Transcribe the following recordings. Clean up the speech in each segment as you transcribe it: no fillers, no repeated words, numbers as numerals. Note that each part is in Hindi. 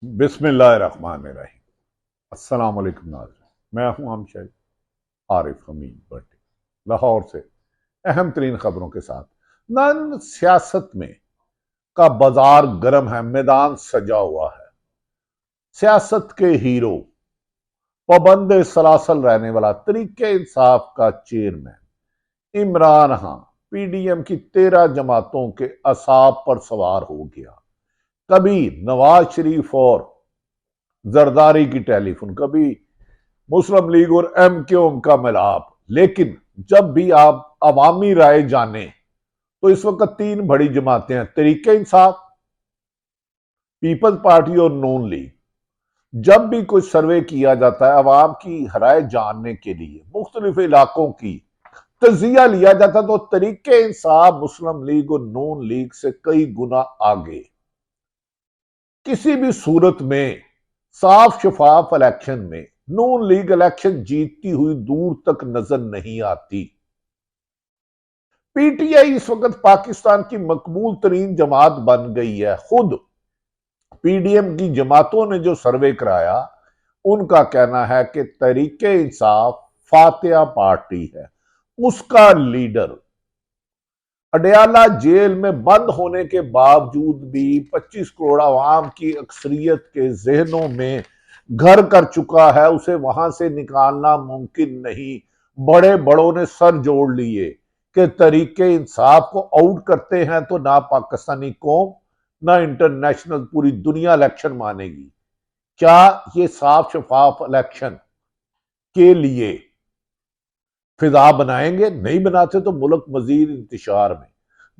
बिस्मिल्लाहिर्रहमानिर्रहीम। अस्सलाम वालेकुम नाज़रीन, मैं हूं आमशाही आरिफ हमीद भट्टी, लाहौर से अहम तरीन खबरों के साथ। नाज़रीन, सियासत में का बाजार गर्म है, मैदान सजा हुआ है। सियासत के हीरो, पाबंद सलासल रहने वाला तरीके इंसाफ का चेयरमैन इमरान खान पीडीएम की 13 जमातों के असाब पर सवार हो गया। कभी नवाज शरीफ और जरदारी की टेलीफोन, कभी मुस्लिम लीग और एम क्यू एम का मिलाप। लेकिन जब भी आप अवामी राय जाने तो इस वक्त तीन बड़ी जमातें हैं, तरीके इंसाफ, पीपल्स पार्टी और नून लीग। जब भी कोई सर्वे किया जाता है अवाम की राय जानने के लिए, मुख्तलिफ इलाकों की तजिया लिया जाता, तो तरीके इंसाफ मुस्लिम लीग और नून लीग से कई गुना आगे। किसी भी सूरत में साफ शफाफ इलेक्शन में नून लीग इलेक्शन जीतती हुई दूर तक नजर नहीं आती। पीटीआई इस वक्त पाकिस्तान की मकबूल तरीन जमात बन गई है। खुद पीडीएम की जमातों ने जो सर्वे कराया, उनका कहना है कि तरीके इंसाफ फातिहा पार्टी है। उसका लीडर अडयाला जेल में बंद होने के बावजूद भी 25 करोड़ आवाम की अक्सरियत के जहनों में घर कर चुका है। उसे वहां से निकालना मुमकिन नहीं। बड़े बड़ों ने सर जोड़ लिए कि तरीके इंसाफ को आउट करते हैं तो ना पाकिस्तानी कौम, ना इंटरनेशनल पूरी दुनिया इलेक्शन मानेगी। क्या ये साफ शफाफ इलेक्शन के लिए फिजा बनाएंगे? नहीं बनाते तो मुल्क मजीद इंतशार में।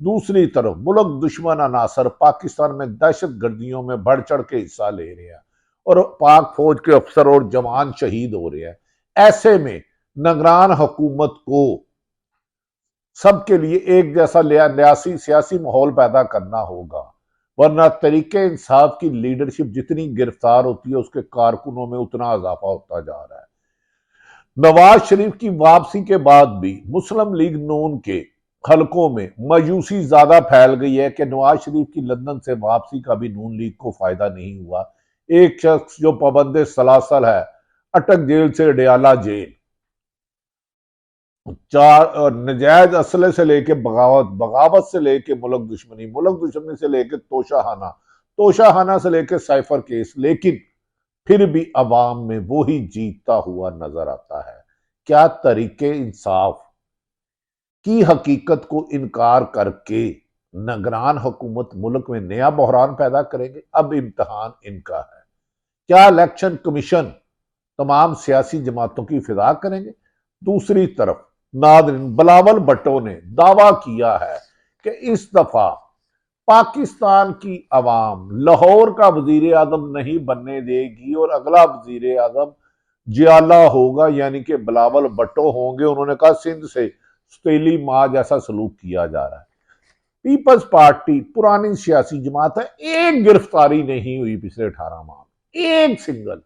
दूसरी तरफ मुल्क दुश्मन अनासर पाकिस्तान में दहशत गर्दियों में बढ़ चढ़ के हिस्सा ले रहे हैं और पाक फौज के अफसर और जवान शहीद हो रहे हैं। ऐसे में निगरान हुकूमत को सबके लिए एक जैसा न्यासी सियासी माहौल पैदा करना होगा, वरना तरीके इंसाफ की लीडरशिप जितनी गिरफ्तार होती है उसके कारकुनों में उतना इजाफा होता जा रहा है। नवाज शरीफ की वापसी के बाद भी मुस्लिम लीग नून के हलकों में मायूसी ज्यादा फैल गई है कि नवाज शरीफ की लंदन से वापसी का भी नून लीग को फायदा नहीं हुआ। एक शख्स जो पाबंद सलासल है, अटक जेल से अडयाला जेल, चार नजायज असले से लेके बगावत, बगावत से लेके मुल्क दुश्मनी से लेके तोशाहाना, तोशाहाना से लेके साइफर केस। लेकिन फिर भी अवाम में वो ही जीतता हुआ नजर आता है। क्या तरीके इंसाफ की हकीकत को इनकार करके निगरान हुकूमत मुल्क में नया बहरान पैदा करेंगे? अब इम्तहान इनका है। क्या इलेक्शन कमीशन तमाम सियासी जमातों की फिदा करेंगे? दूसरी तरफ नादरीन, बिलावल भुट्टो ने दावा किया है कि इस दफा पाकिस्तान की अवाम लाहौर का वजीर आजम नहीं बनने देगी और अगला वजीर आजम जियाला होगा, यानी कि बिलावल भुट्टो होंगे। उन्होंने कहा सिंध से सतीली माँ जैसा सलूक किया जा रहा है। पीपल्स पार्टी पुरानी सियासी जमात है, एक गिरफ्तारी नहीं हुई पिछले 18 माह में, एक सिंगल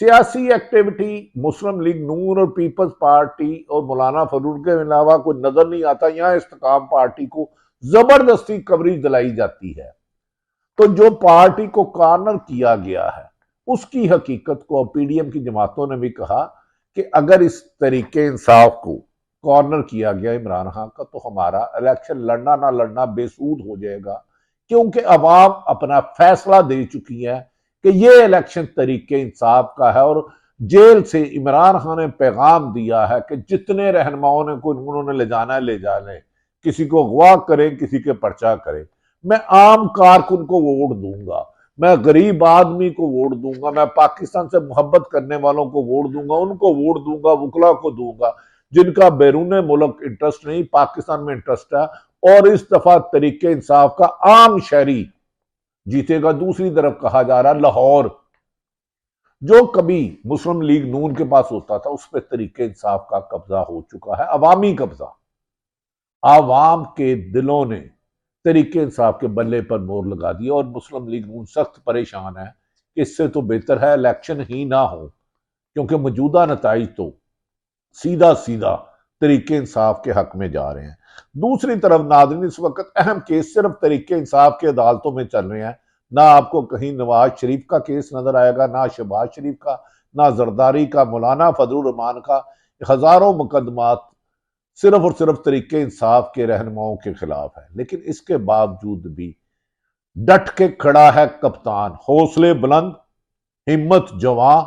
सियासी एक्टिविटी मुस्लिम लीग नून और पीपल्स पार्टी और मौलाना फरूक के अलावा कोई नजर नहीं आता। यहां इस्तेकाम पार्टी को जबरदस्ती कवरेज दिलाई जाती है। तो जो पार्टी को कॉर्नर किया गया है उसकी हकीकत को पीडीएम की जमातों ने भी कहा कि अगर इस तरीके इंसाफ को कॉर्नर किया गया इमरान खान का, तो हमारा इलेक्शन लड़ना ना लड़ना बेसूद हो जाएगा, क्योंकि अवाम अपना फैसला दे चुकी है कि ये इलेक्शन तरीके इंसाफ का है। और जेल से इमरान खान ने पैगाम दिया है कि जितने रहनुमाओं ने को उन्होंने ले जाना है ले जाने, किसी को अगवा करें, किसी के पर्चा करें। मैं आम कारकुन को वोट दूंगा, मैं गरीब आदमी को वोट दूंगा, मैं पाकिस्तान से मोहब्बत करने वालों को वोट दूंगा, उनको वोट दूंगा, वकला को दूंगा जिनका बैरून मुल्क इंटरेस्ट नहीं, पाकिस्तान में इंटरेस्ट है। और इस दफा तरीके इंसाफ का आम शहरी जीतेगा। दूसरी तरफ कहा जा रहा है लाहौर, जो कभी मुस्लिम लीग नून के पास होता था, उस पर तरीके इंसाफ का कब्जा हो चुका है, अवामी कब्जा। आवाम के दिलों ने तरीके इंसाफ के बल्ले पर मोहर लगा दी और मुस्लिम लीग नून सख्त परेशान है। इससे तो बेहतर है इलेक्शन ही ना हो, क्योंकि मौजूदा नताइज तो सीधा सीधा तरीके इंसाफ के हक में जा रहे हैं। दूसरी तरफ नाज़रीन, इस वक्त अहम केस सिर्फ तरीके इंसाफ के अदालतों में चल रहे हैं, ना आपको कहीं नवाज शरीफ का केस नजर आएगा, ना शहबाज शरीफ का, ना जरदारी का, मौलाना फजलुर रहमान का। हजारों मुकदमात सिर्फ और सिर्फ तरीके इंसाफ के रहनुमाओं के खिलाफ है। लेकिन इसके बावजूद भी डट के खड़ा है कप्तान, हौसले बुलंद, हिम्मत जवां,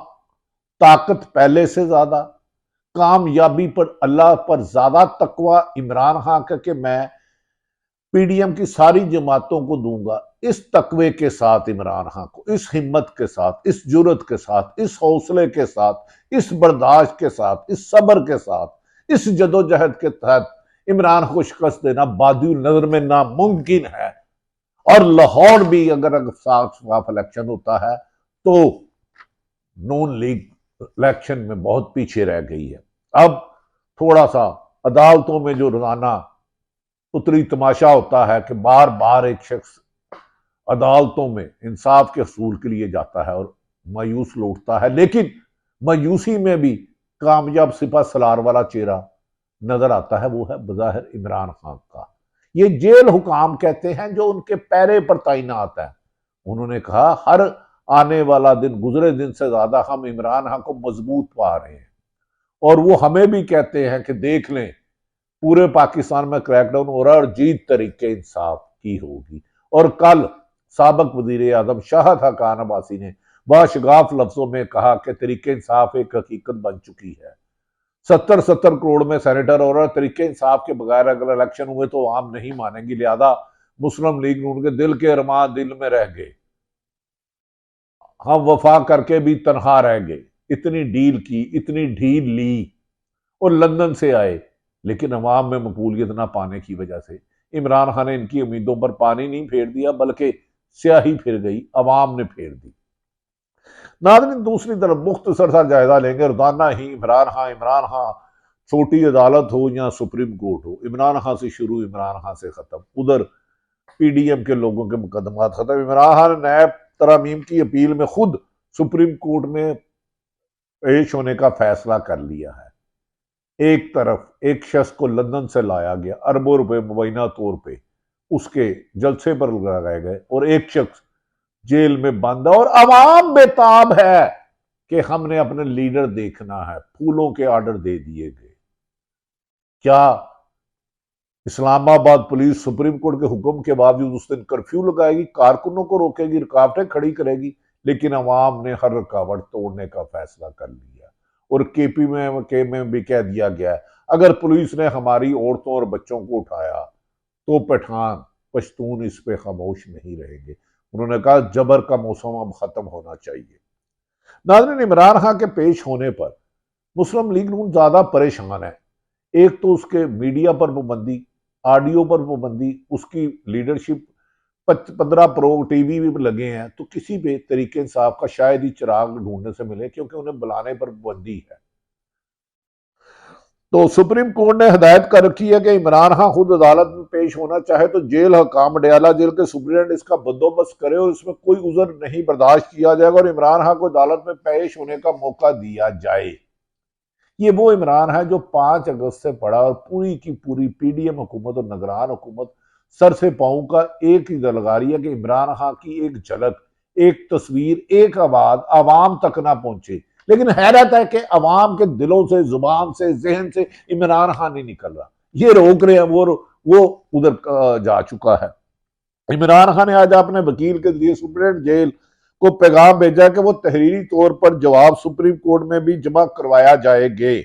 ताकत पहले से ज्यादा, कामयाबी पर अल्लाह पर ज्यादा तकवा इमरान खान का कि मैं पीडीएम की सारी जमातों को दूंगा। इस तकवे के साथ इमरान खान को, इस हिम्मत के साथ, इस जुर्रत के साथ, इस हौसले के साथ, इस बर्दाश्त के साथ, इस सब्र के साथ, इस जदोजहद के तहत इमरान को शिकस्त देना बादी नजर में नामुमकिन है। और लाहौर भी अगर साफ साफ इलेक्शन होता है तो नून लीग इलेक्शन में बहुत पीछे रह गई है। अब थोड़ा सा अदालतों में जो रोजाना उतरी तमाशा होता है कि बार बार एक शख्स अदालतों में इंसाफ के असूल के लिए जाता है और मायूस लौटता है, लेकिन मायूसी में भी कामयाब सिपा सलार वाला चेहरा नजर आता है, वो है बज़ाहिर इमरान खान का। ये जेल हुकाम कहते हैं जो उनके पैरे पर तैनात है। उन्होंने कहा हर आने वाला दिन गुजरे दिन से ज्यादा हम इमरान खान को मजबूत पा रहे हैं, और वो हमें भी कहते हैं कि देख लें पूरे पाकिस्तान में क्रैकडाउन हो रहा है और जीत तरीके इंसाफ की होगी। और कल साबक वजीर आजम शाहद हकान अब्बासी ने बाशगाफ लफ्जों में कहा कि तरीके इंसाफ एक हकीकत बन चुकी है। 70-70 करोड़ में सेनेटर और तरीके इंसाफ के बगैर अगर इलेक्शन हुए तो आम नहीं मानेंगी, लिहाजा मुस्लिम लीग नून के दिल के अरमान दिल में रह गए, हम वफा करके भी तनहा रह गए। इतनी डील की, इतनी ढील ली और लंदन से आए, लेकिन अवाम में मकबूलियत ना पाने की वजह से इमरान खान ने इनकी उम्मीदों पर पानी नहीं फेर दिया, बल्कि स्याही फिर गई, अवाम ने फेर दी। नाज़रीन, दूसरी तरफ मुख्तसर सा जायजा लेंगे। रोजाना ही इमरान खान छोटी अदालत हो या सुप्रीम कोर्ट हो, इमरान खान से शुरू, इमरान खान से खत्म। उधर पीडीएम के लोगों के मुकदमा खत्म। इमरान खान ने नैब तरमीम की अपील में खुद सुप्रीम कोर्ट में पेश होने का फैसला कर लिया है। एक तरफ एक शख्स को लंदन से लाया गया, अरबों रुपए मुबैना तौर पे उसके जलसे पर लगाए गए, और एक शख्स जेल में बंद है और अवाम बेताब है कि हमने अपने लीडर देखना है। फूलों के ऑर्डर दे दिए गए। क्या इस्लामाबाद पुलिस सुप्रीम कोर्ट के हुक्म के बावजूद उस दिन कर्फ्यू लगाएगी, कारकुनों को रोकेगी, रुकावटें खड़ी करेगी? लेकिन अवाम ने हर रुकावट तोड़ने का फैसला कर लिया। और के में भी कह दिया गया है अगर पुलिस ने हमारी औरतों और बच्चों को उठाया तो पठान पश्तून इस पे खामोश नहीं रहेंगे। उन्होंने कहा जबर का मौसम अब खत्म होना चाहिए। नाज़रीन, इमरान खान के पेश होने पर मुस्लिम लीग नून ज्यादा परेशान है। एक तो उसके मीडिया पर पाबंदी, ऑडियो पर पाबंदी, उसकी लीडरशिप 15 प्रो टीवी भी लगे हैं, तो किसी भी तरीके इंसाफ का शायद ही चिराग ढूंढने से मिले, क्योंकि उन्हें बुलाने पर पाबंदी है। तो सुप्रीम कोर्ट ने हिदायत कर रखी है कि इमरान खान खुद अदालत में पेश होना चाहे तो जेल हकाम डयाला जेल के सुप्रीडेंट इसका बंदोबस्त करे और इसमें कोई उज़र नहीं बर्दाश्त किया जाएगा और इमरान खान को अदालत में पेश होने का मौका दिया जाए। ये वो इमरान है जो 5 अगस्त से पड़ा और पूरी की पूरी पीडीएम हुकूमत और निगरान हुकूमत सर से पांव का एक ही लगा रही है कि इमरान खान की एक झलक, एक तस्वीर, एक आवाज आवाम तक ना पहुंचे। लेकिन हैरत है कि अवाम के दिलों से, जुबान से, जहन से इमरान खान नहीं निकल रहा। ये रोक रहे हैं, वो उधर जा चुका है। इमरान खान ने आज अपने वकील के जरिए सुप्रीडेंट जेल को पैगाम भेजा कि वो तहरीरी तौर पर जवाब सुप्रीम कोर्ट में भी जमा करवाया जाएंगे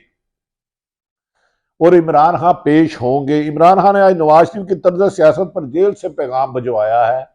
और इमरान खान पेश होंगे। इमरान खान ने आज नवाज शरीफ की तर्ज सियासत पर जेल से पैगाम भिजवाया है,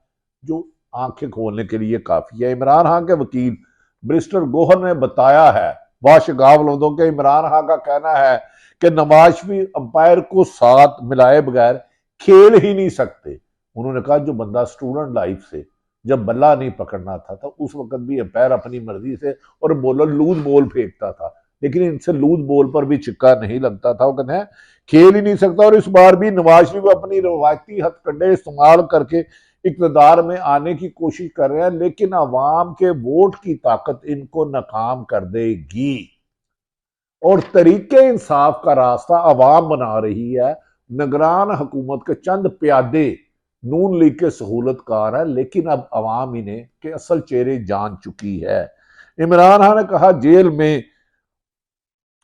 जो आंखें खोलने के लिए काफी है। इमरान खान के वकील बैरिस्टर गोहर ने बताया है वाशगाफ लफ्जों के, इमरान खान का कहना है कि नवाज शरीफ अंपायर को साथ मिलाए बगैर खेल ही नहीं सकते। उन्होंने कहा जो बंदा स्टूडेंट लाइफ से जब बल्ला नहीं पकड़ना था तो उस वक्त भी अंपायर अपनी मर्जी से और बॉलर लूज बॉल फेंकता था, लेकिन इनसे लूज बॉल पर भी छिक्का नहीं लगता था। वो कहते हैं खेल ही नहीं सकता। और इस बार भी नवाज शरीफ अपनी रवायती हथकंडे इस्तेमाल करके इक़्तिदार में आने की कोशिश कर रहे हैं, लेकिन अवाम के वोट की ताकत इनको नाकाम कर देगी और तरीके इंसाफ का रास्ता अवाम बना रही है। निगरान हुकूमत के चंद प्यादे नून लीग के सहूलतकार है, लेकिन अब अवाम इन्हें के असल चेहरे जान चुकी है। इमरान खान ने कहा जेल में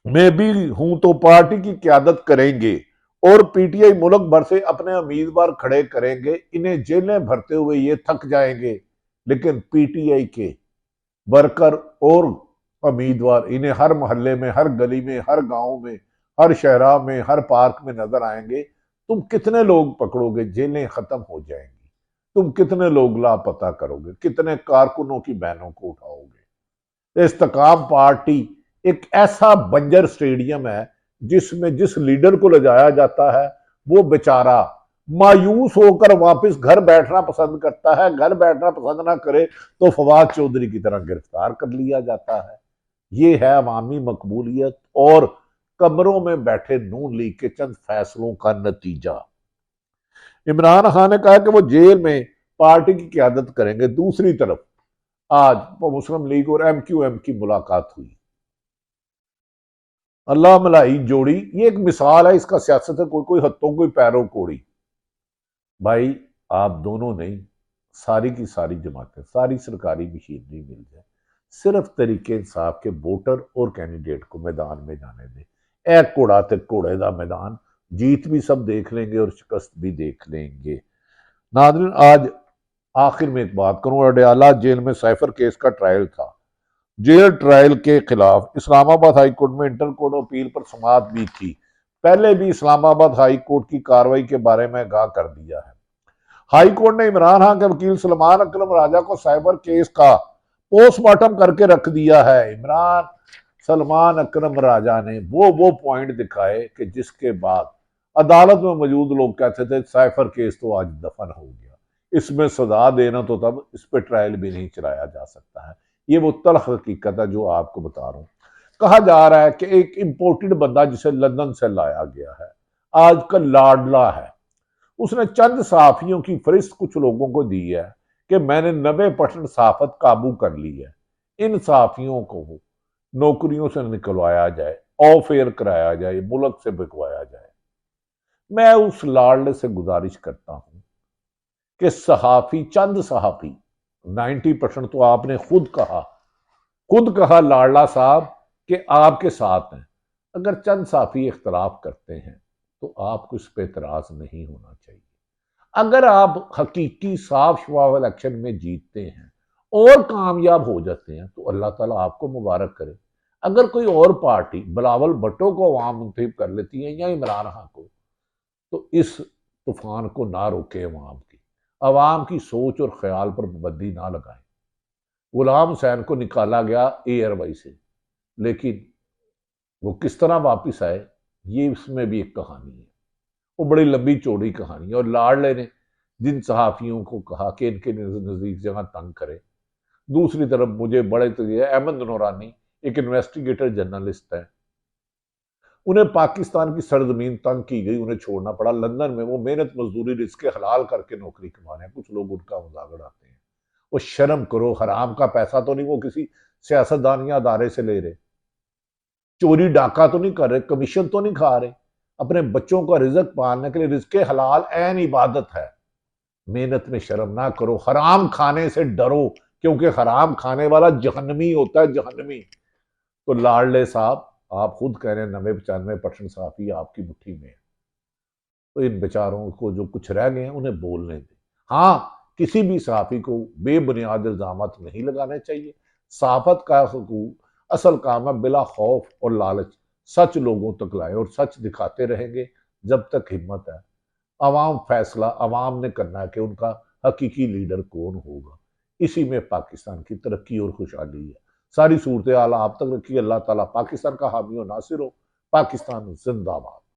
मैं भी हूं तो पार्टी की क्यादत करेंगे और पीटीआई मुल्क भर से अपने उम्मीदवार खड़े करेंगे। इन्हें जेलें भरते हुए ये थक जाएंगे, लेकिन पीटीआई के वर्कर और उम्मीदवार इन्हें हर मोहल्ले में, हर गली में, हर गांव में, हर शहरा में, हर पार्क में नजर आएंगे। तुम कितने लोग पकड़ोगे, जेलें खत्म हो जाएंगी। तुम कितने लोग लापता करोगे, कितने कारकुनों की बहनों को उठाओगे। इस्तेकाम पार्टी एक ऐसा बंजर स्टेडियम है जिसमें जिस लीडर को ले जाया जाता है वो बेचारा मायूस होकर वापस घर बैठना पसंद करता है। घर बैठना पसंद ना करे तो फवाद चौधरी की तरह गिरफ्तार कर लिया जाता है। ये है अवामी मकबूलियत और कमरों में बैठे नून लीग के चंद फैसलों का नतीजा। इमरान खान ने कहा कि वो जेल में पार्टी की क्यादत करेंगे। दूसरी तरफ आज मुस्लिम लीग और एमक्यूएम की मुलाकात हुई। अल्लाह मलाई जोड़ी, ये एक मिसाल है, इसका सियासत है कोई कोई हत्थों कोई पैरों कोड़ी। भाई आप दोनों नहीं, सारी की सारी जमातें, सारी सरकारी मशीनरी मिल जाए, सिर्फ तरीके इंसाफ के वोटर और कैंडिडेट को मैदान में जाने दें। ए घोड़ा ते घोड़े का मैदान, जीत भी सब देख लेंगे और शिकस्त भी देख लेंगे। नाज़रीन, आज आखिर में एक बात करूं, अडयाला जेल में साइफर केस का ट्रायल था। जेल ट्रायल के खिलाफ इस्लामाबाद हाई कोर्ट में इंटर कोर्ट अपील पर समाअत भी थी। पहले भी इस्लामाबाद हाई कोर्ट की कार्रवाई के बारे में आगाह कर दिया है। हाई कोर्ट ने इमरान खान के वकील सलमान अकरम राजा को साइबर केस का पोस्टमार्टम करके रख दिया है। सलमान अकरम राजा ने वो पॉइंट दिखाए कि जिसके बाद अदालत में मौजूद लोग कहते थे साइफर केस तो आज दफन हो गया, इसमें सजा देना तो तब इस पर ट्रायल भी नहीं चलाया जा सकता है। ये वो तल्ख हकीकत है जो आपको बता रहा हूं। कहा जा रहा है कि एक इंपोर्टेड बंदा जिसे लंदन से लाया गया है, आजकल लाडला है, उसने चंद सहाफियों की फरिस्त कुछ लोगों को दी है कि मैंने 90% सहाफत काबू कर ली है। इन सहाफियों को नौकरियों से निकलवाया जाए, ऑफ एयर कराया जाए, मुल्क से बिकवाया जाए। मैं उस लाडले से गुजारिश करता हूं कि सहाफी, चंद सहाफी, 90% तो आपने खुद कहा लाडला साहब कि आपके साथ हैं। अगर चंद साफी इख्तलाफ करते हैं तो आपको इस पर एतराज नहीं होना चाहिए। अगर आप हकीकी साफ शफाफ इलेक्शन में जीतते हैं और कामयाब हो जाते हैं तो अल्लाह ताला आपको मुबारक करे। अगर कोई और पार्टी बिलावल भुट्टो को अवाम मुंतखब कर लेती है या इमरान खान को, तो इस तूफान को ना रोके। अवाम की सोच और ख्याल पर पाबंदी ना लगाए। गुलाम हुसैन को निकाला गया एयरवाई से, लेकिन वो किस तरह वापिस आए, ये उसमें भी एक कहानी है। वो बड़ी लंबी चौड़ी कहानी है। और लाडले ने जिन सहाफियों को कहा कि इनके नजदीक जगह तंग करे, दूसरी तरफ मुझे बड़े अहमद नूरानी एक इन्वेस्टिगेटर जर्नलिस्ट है, उन्हें पाकिस्तान की सरजमीन तंग की गई, उन्हें छोड़ना पड़ा। लंदन में वो मेहनत मजदूरी रिस्क हलाल करके नौकरी कमा रहे हैं। कुछ लोग उनका मजाक उड़ाते हैं। वो शर्म करो, हराम का पैसा तो नहीं वो किसी सियासतदान या अदारे से ले रहे, चोरी डाका तो नहीं कर रहे, कमीशन तो नहीं खा रहे। अपने बच्चों का रिजक पालने के लिए रिस्क हलाल ऐन इबादत है। मेहनत में शर्म ना करो, हराम खाने से डरो, क्योंकि हराम खाने वाला जहन्नमी होता है, जहन्नमी। तो लाडले साहब, आप खुद कह रहे हैं 90-95% साफी आपकी मुट्ठी में है, तो इन बेचारों को जो कुछ रह गए हैं उन्हें बोलने दें। हाँ, किसी भी सहाफी को बेबुनियाद इल्जाम नहीं लगाने चाहिए। सहाफत का हकूक असल काम है बिला खौफ और लालच सच लोगों तक लाए, और सच दिखाते रहेंगे जब तक हिम्मत है। अवाम फैसला अवाम ने करना है कि उनका हकीकी लीडर कौन होगा। इसी में पाकिस्तान की तरक्की और खुशहाली है। सारी सूरत हाल आप तक रखिए। अल्लाह ताला पाकिस्तान का हामी और नासिर हो। पाकिस्तान जिंदाबाद।